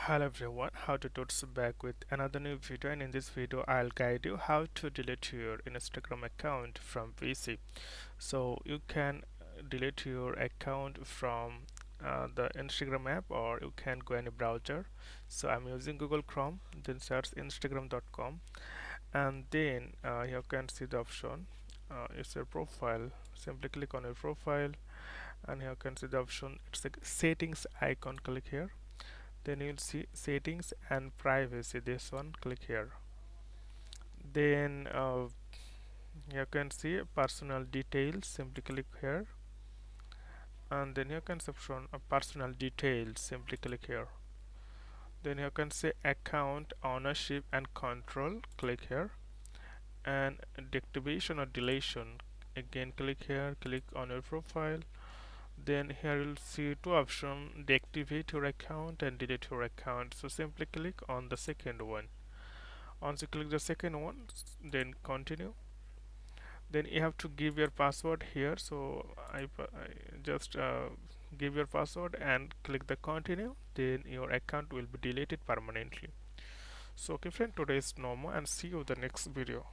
Hello everyone, how to Tuts back with another new video, and in this video I'll guide you how to delete your Instagram account from PC. So you can delete your account from the Instagram app, or you can go any browser. So I'm using Google Chrome, then search instagram.com, and then you can see the option. It's your profile. Simply click on your profile, and here you can see the option. It's a settings icon. Click here, then you'll see settings and privacy. This one, click here. Then you can see personal details. Simply click here, and then you can option personal details. Simply click here. Then you can see account ownership and control. Click here, and deactivation or deletion. Again, click here. Click on your profile. Then here you'll see two options: deactivate your account and delete your account. So simply click on the second one. Once you click the second one, then continue. Then you have to give your password here. So I just give your password and click the continue. Then your account will be deleted permanently. So okay friend, today is normal, and see you the next video.